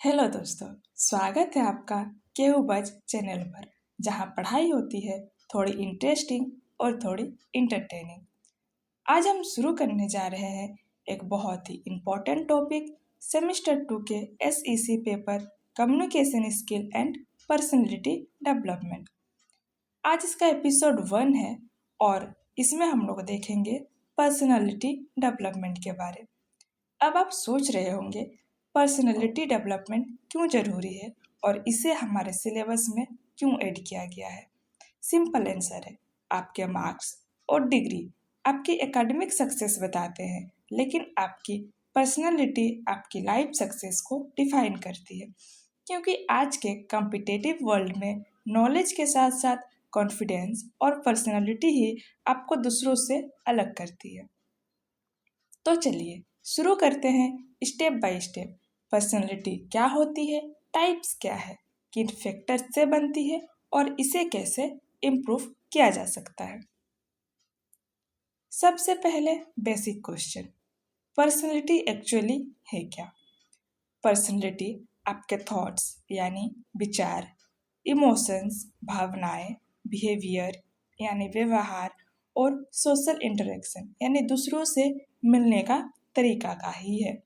Hello दोस्तों, स्वागत है आपका केहूबज चैनल पर, जहां पढ़ाई होती है थोड़ी इंटरेस्टिंग और थोड़ी इंटरटेनिंग। आज हम शुरू करने जा रहे हैं एक बहुत ही इम्पोर्टेंट टॉपिक, सेमेस्टर 2 के SEC paper communication skill and personality development. आज इसका एपिसोड 1 है और इसमें हम लोग देखेंगे पर्सनैलिटी डेवलपमेंट के बारे। अब आप सोच रहे होंगे पर्सनैलिटी डेवलपमेंट क्यों ज़रूरी है और इसे हमारे सिलेबस में क्यों ऐड किया गया है। सिंपल आंसर है, आपके मार्क्स और डिग्री आपकी एकेडमिक सक्सेस बताते हैं, लेकिन आपकी पर्सनैलिटी आपकी लाइफ सक्सेस को डिफाइन करती है। क्योंकि आज के कॉम्पिटिटिव वर्ल्ड में नॉलेज के साथ साथ कॉन्फिडेंस और पर्सनैलिटी ही आपको दूसरों से अलग करती है। तो चलिए शुरू करते हैं स्टेप बाय स्टेप। पर्सनैलिटी क्या होती है, टाइप्स क्या है, किन फैक्टर्स से बनती है और इसे कैसे इम्प्रूव किया जा सकता है। सबसे पहले बेसिक क्वेश्चन, पर्सनैलिटी एक्चुअली है क्या। पर्सनैलिटी आपके थॉट्स यानी विचार, इमोशंस भावनाएं, बिहेवियर यानी व्यवहार और सोशल इंटरेक्शन यानी दूसरों से मिलने का तरीका का ही है।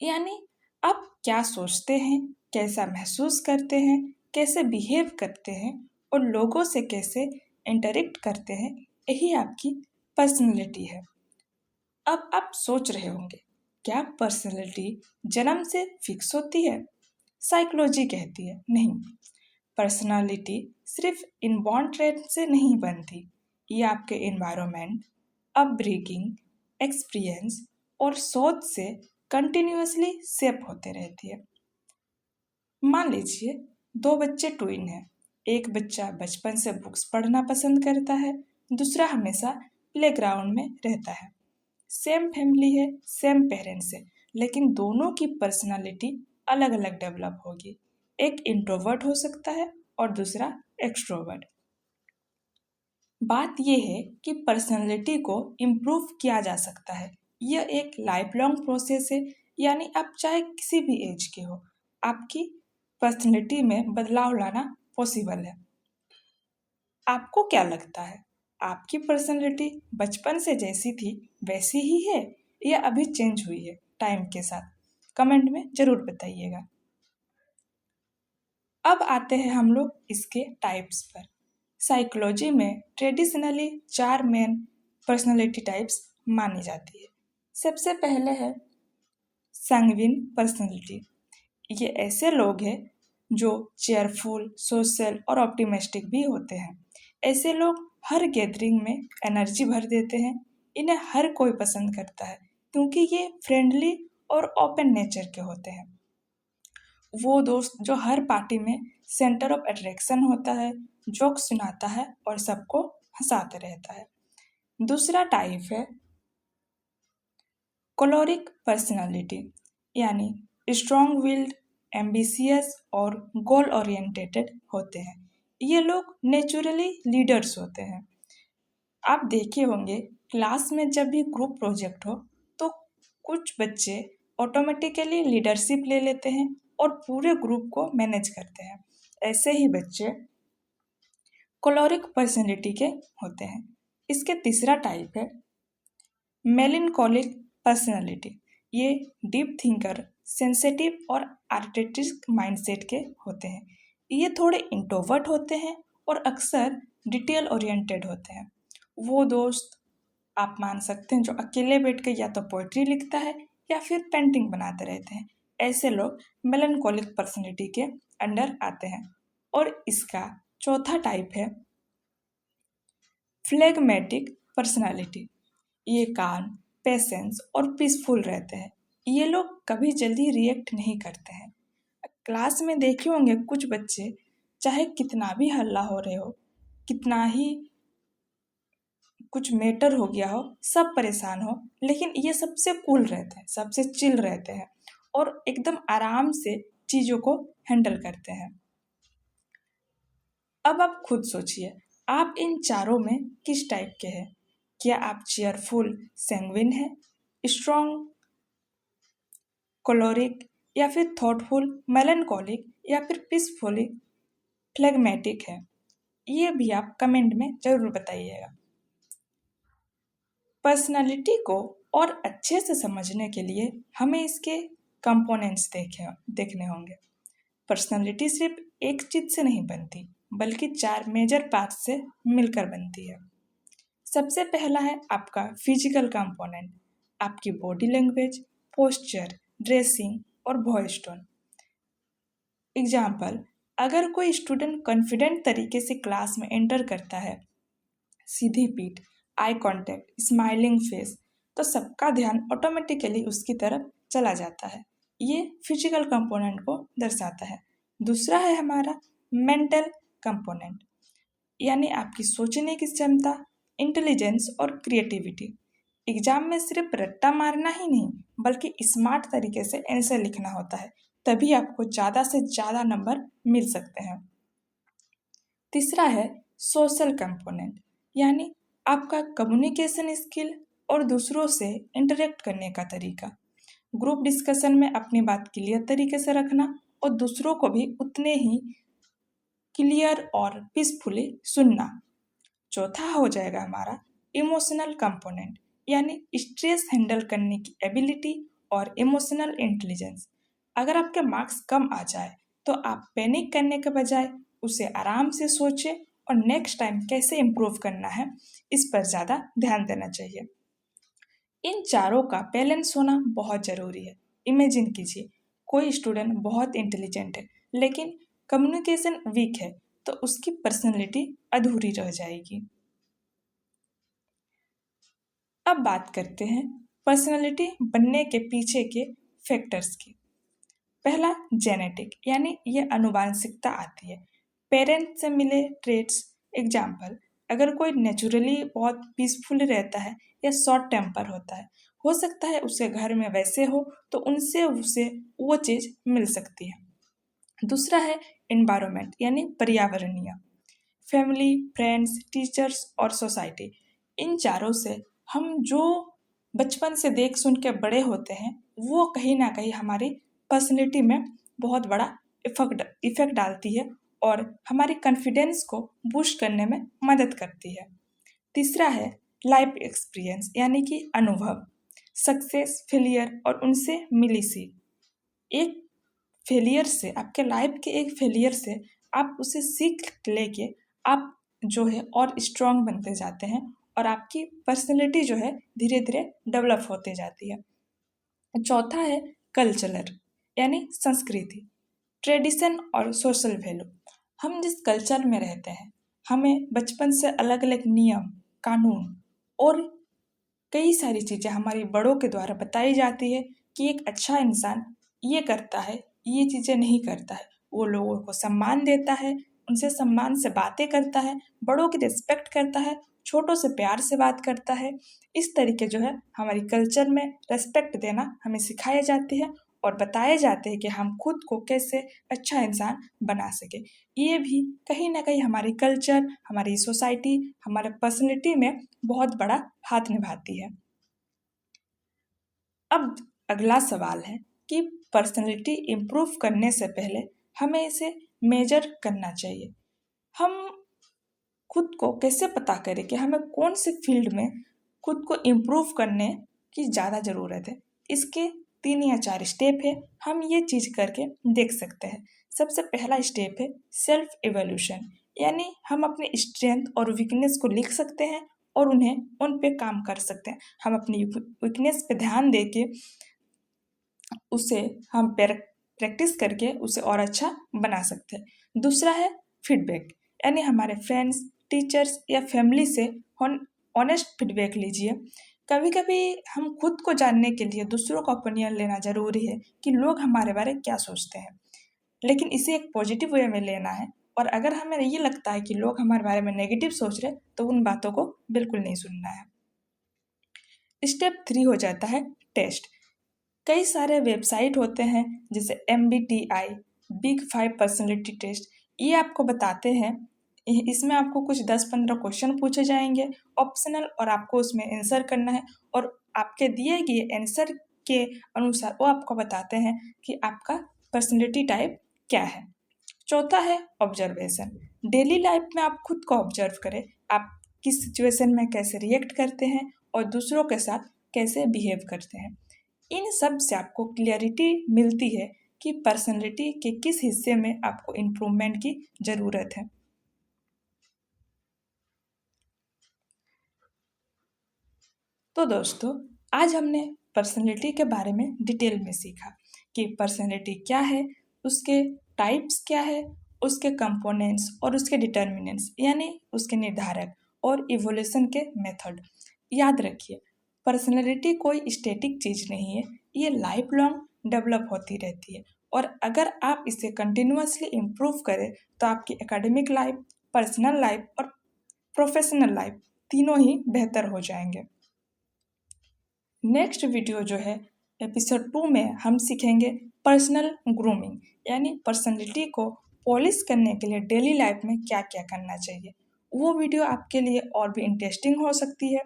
यानी आप क्या सोचते हैं, कैसा महसूस करते हैं, कैसे बिहेव करते हैं और लोगों से कैसे इंटरेक्ट करते हैं, यही आपकी पर्सनैलिटी है। अब आप सोच रहे होंगे, क्या पर्सनैलिटी जन्म से फिक्स होती है। साइकोलॉजी कहती है नहीं, पर्सनालिटी सिर्फ इनबॉर्न ट्रेट से नहीं बनती, ये आपके एनवायरनमेंट, अपब्रिंगिंग, एक्सपीरियंस और सोच से कंटिन्यूअसली शेप होते रहती है। मान लीजिए दो बच्चे ट्विन हैं, एक बच्चा बचपन से बुक्स पढ़ना पसंद करता है, दूसरा हमेशा प्लेग्राउंड में रहता है। सेम फैमिली है, सेम पेरेंट्स है, लेकिन दोनों की पर्सनालिटी अलग अलग डेवलप होगी। एक इंट्रोवर्ट हो सकता है और दूसरा एक्सट्रोवर्ट। बात यह है कि पर्सनैलिटी को इम्प्रूव किया जा सकता है। यह एक लाइफ लॉन्ग प्रोसेस है, यानी आप चाहे किसी भी एज के हो, आपकी पर्सनैलिटी में बदलाव लाना पॉसिबल है। आपको क्या लगता है, आपकी पर्सनैलिटी बचपन से जैसी थी वैसी ही है या अभी चेंज हुई है टाइम के साथ? कमेंट में ज़रूर बताइएगा। अब आते हैं हम लोग इसके टाइप्स पर। साइकोलॉजी में ट्रेडिशनली 4 मेन पर्सनैलिटी टाइप्स मानी जाती है। सबसे पहले है सैंग्विन पर्सनैलिटी। ये ऐसे लोग हैं जो चेयरफुल, सोशल और ऑप्टिमिस्टिक भी होते हैं। ऐसे लोग हर गैदरिंग में एनर्जी भर देते हैं। इन्हें हर कोई पसंद करता है क्योंकि ये फ्रेंडली और ओपन नेचर के होते हैं। वो दोस्त जो हर पार्टी में सेंटर ऑफ अट्रैक्शन होता है, जोक सुनाता है और सबको हंसाते रहता है। दूसरा टाइप है कोलोरिक पर्सनालिटी, यानी स्ट्रॉन्ग विल्ड, एम्बिशियस और गोल ओरिएंटेटेड होते हैं। ये लोग नेचुरली लीडर्स होते हैं। आप देखे होंगे क्लास में जब भी ग्रुप प्रोजेक्ट हो तो कुछ बच्चे ऑटोमेटिकली लीडरशिप ले लेते हैं और पूरे ग्रुप को मैनेज करते हैं। ऐसे ही बच्चे कोलोरिक पर्सनैलिटी के होते हैं। इसके तीसरा टाइप है मेलिनकॉलिक पर्सनैलिटी। ये डीप थिंकर, सेंसिटिव और आर्टिस्टिक माइंडसेट के होते हैं। ये थोड़े इंट्रोवर्ट होते हैं और अक्सर डिटेल ओरिएंटेड होते हैं। वो दोस्त आप मान सकते हैं जो अकेले बैठ के या तो पोइट्री लिखता है या फिर पेंटिंग बनाते रहते हैं। ऐसे लोग मेलनकोलिक पर्सनैलिटी के अंडर आते हैं। और इसका चौथा टाइप है फ्लेगमेटिक पर्सनालिटी। ये काम, पेशेंस और पीसफुल रहते हैं। ये लोग कभी जल्दी रिएक्ट नहीं करते हैं। क्लास में देखे होंगे कुछ बच्चे, चाहे कितना भी हल्ला हो रहे हो, कितना ही कुछ मैटर हो गया हो, सब परेशान हो, लेकिन ये सबसे कूल रहते हैं, सबसे चिल रहते हैं और एकदम आराम से चीज़ों को हैंडल करते हैं। अब आप खुद सोचिए, आप इन चारों में किस टाइप के हैं? क्या आप चेयरफुल सैंग्विन हैं, स्ट्रॉन्ग कोलोरिक या फिर थॉटफुल, मेलनकॉलिक या फिर पीसफुली फ्लेगमेटिक है? ये भी आप कमेंट में ज़रूर बताइएगा। पर्सनालिटी को और अच्छे से समझने के लिए हमें इसके कंपोनेंट्स देखने होंगे। पर्सनालिटी सिर्फ एक चीज़ से नहीं बनती, बल्कि 4 मेजर पार्ट से मिलकर बनती है। सबसे पहला है आपका फिजिकल कंपोनेंट, आपकी बॉडी लैंग्वेज, पोस्चर, ड्रेसिंग और वॉइस टोन। एग्जाम्पल, अगर कोई स्टूडेंट कॉन्फिडेंट तरीके से क्लास में एंटर करता है, सीधी पीठ, आई कांटेक्ट, स्माइलिंग फेस, तो सबका ध्यान ऑटोमेटिकली उसकी तरफ चला जाता है। ये फिजिकल कंपोनेंट को दर्शाता है। दूसरा है हमारा मेंटल कंपोनेंट, यानी आपकी सोचने की क्षमता, इंटेलिजेंस और क्रिएटिविटी। एग्जाम में सिर्फ रट्टा मारना ही नहीं, बल्कि स्मार्ट तरीके से आंसर लिखना होता है, तभी आपको ज़्यादा से ज़्यादा नंबर मिल सकते हैं। तीसरा है सोशल कंपोनेंट, यानी आपका कम्युनिकेशन स्किल और दूसरों से इंटरेक्ट करने का तरीका। ग्रुप डिस्कशन में अपनी बात क्लियर तरीके से रखना और दूसरों को भी उतने ही क्लियर और पीसफुली सुनना। चौथा हो जाएगा हमारा इमोशनल कंपोनेंट, यानी स्ट्रेस हैंडल करने की एबिलिटी और इमोशनल इंटेलिजेंस। अगर आपके मार्क्स कम आ जाए तो आप पैनिक करने के बजाय उसे आराम से सोचें और नेक्स्ट टाइम कैसे इम्प्रूव करना है, इस पर ज़्यादा ध्यान देना चाहिए। इन चारों का बैलेंस होना बहुत ज़रूरी है। इमेजिन कीजिए, कोई स्टूडेंट बहुत इंटेलिजेंट है लेकिन कम्युनिकेशन वीक है, तो उसकी पर्सनैलिटी अधूरी रह जाएगी। अब बात करते हैं पर्सनैलिटी बनने के पीछे के फैक्टर्स की। पहला जेनेटिक, यानी ये आनुवांशिकता आती है, पेरेंट्स से मिले ट्रेट्स। एग्जाम्पल, अगर कोई नेचुरली बहुत पीसफुल रहता है या शॉर्ट टेम्पर होता है, हो सकता है उसे घर में वैसे हो तो उनसे उसे वो चीज़ मिल सकती है। दूसरा है एनवायरनमेंट, यानी पर्यावरणीय, फैमिली, फ्रेंड्स, टीचर्स और सोसाइटी। इन चारों से हम जो बचपन से देख सुन के बड़े होते हैं, वो कहीं ना कहीं हमारी पर्सनैलिटी में बहुत बड़ा इफेक्ट डालती है और हमारी कॉन्फिडेंस को बूस्ट करने में मदद करती है। तीसरा है लाइफ एक्सपीरियंस, यानी कि अनुभव, सक्सेस, फेलियर और उनसे मिली सीख। एक फेलियर से, आपके लाइफ के एक फेलियर से आप उसे सीख लेके आप जो है और स्ट्रांग बनते जाते हैं और आपकी पर्सनैलिटी जो है धीरे धीरे डेवलप होते जाती है। चौथा है कल्चरल, यानी संस्कृति, ट्रेडिशन और सोशल वैल्यू। हम जिस कल्चर में रहते हैं, हमें बचपन से अलग अलग नियम, कानून और कई सारी चीज़ें हमारी बड़ों के द्वारा बताई जाती है कि एक अच्छा इंसान ये करता है, ये चीज़ें नहीं करता है। वो लोगों को सम्मान देता है, उनसे सम्मान से बातें करता है, बड़ों की रिस्पेक्ट करता है, छोटों से प्यार से बात करता है। इस तरीके जो है हमारी कल्चर में रेस्पेक्ट देना हमें सिखाए जाती है और बताए जाते हैं कि हम खुद को कैसे अच्छा इंसान बना सके। ये भी कहीं ना कहीं हमारी कल्चर, हमारी सोसाइटी, हमारे पर्सनैलिटी में बहुत बड़ा हाथ निभाती है। अब अगला सवाल है कि पर्सनैलिटी इम्प्रूव करने से पहले हमें इसे मेजर करना चाहिए। हम खुद को कैसे पता करें कि हमें कौन से फील्ड में खुद को इम्प्रूव करने की ज़्यादा ज़रूरत है? इसके 3 या 4 स्टेप है, हम ये चीज़ करके देख सकते हैं। सबसे पहला स्टेप है सेल्फ इवोल्यूशन, यानी हम अपने स्ट्रेंथ और वीकनेस को लिख सकते हैं और उन पे काम कर सकते हैं। हम अपनी वीकनेस पे ध्यान दे के उसे हम प्रैक्टिस करके उसे और अच्छा बना सकते हैं। दूसरा है फीडबैक, यानी हमारे फ्रेंड्स, टीचर्स या फैमिली से ऑनेस्ट फीडबैक लीजिए। कभी कभी हम खुद को जानने के लिए दूसरों का ओपिनियन लेना ज़रूरी है कि लोग हमारे बारे में क्या सोचते हैं, लेकिन इसे एक पॉजिटिव वे में लेना है। और अगर हमें ये लगता है कि लोग हमारे बारे में नेगेटिव सोच रहे, तो उन बातों को बिल्कुल नहीं सुनना है। स्टेप 3 हो जाता है टेस्ट। कई सारे वेबसाइट होते हैं जैसे MBTI, बिग 5 पर्सनैलिटी टेस्ट। ये आपको बताते हैं, इसमें आपको कुछ 10-15 क्वेश्चन पूछे जाएंगे ऑप्शनल, और आपको उसमें आंसर करना है और आपके दिए गए आंसर के अनुसार वो आपको बताते हैं कि आपका पर्सनैलिटी टाइप क्या है। चौथा है ऑब्जर्वेशन। डेली लाइफ में आप खुद को ऑब्जर्व करें, आप किस सिचुएशन में कैसे रिएक्ट करते हैं और दूसरों के साथ कैसे बिहेव करते हैं। इन सब से आपको क्लियरिटी मिलती है कि पर्सनैलिटी के किस हिस्से में आपको इम्प्रूवमेंट की ज़रूरत है। तो दोस्तों, आज हमने पर्सनैलिटी के बारे में डिटेल में सीखा कि पर्सनैलिटी क्या है, उसके टाइप्स क्या है, उसके कंपोनेंट्स और उसके डिटर्मिनेंट्स यानी उसके निर्धारक और इवोल्यूशन के मेथड। याद रखिए, पर्सनैलिटी कोई स्टैटिक चीज़ नहीं है, ये लाइफ लॉन्ग डेवलप होती रहती है और अगर आप इसे कंटिन्यूअसली इम्प्रूव करें तो आपकी एकेडमिक लाइफ, पर्सनल लाइफ और प्रोफेशनल लाइफ तीनों ही बेहतर हो जाएंगे। नेक्स्ट वीडियो जो है एपिसोड 2 में हम सीखेंगे पर्सनल ग्रूमिंग यानी पर्सनैलिटी को पॉलिश करने के लिए डेली लाइफ में क्या क्या करना चाहिए। वो वीडियो आपके लिए और भी इंटरेस्टिंग हो सकती है,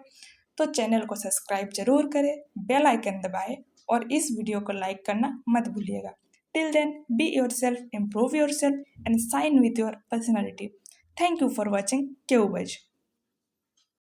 तो चैनल को सब्सक्राइब जरूर करें, बेल आइकन दबाएं और इस वीडियो को लाइक करना मत भूलिएगा। Till then, be yourself, improve yourself and shine with your personality. Thank you for watching cubes.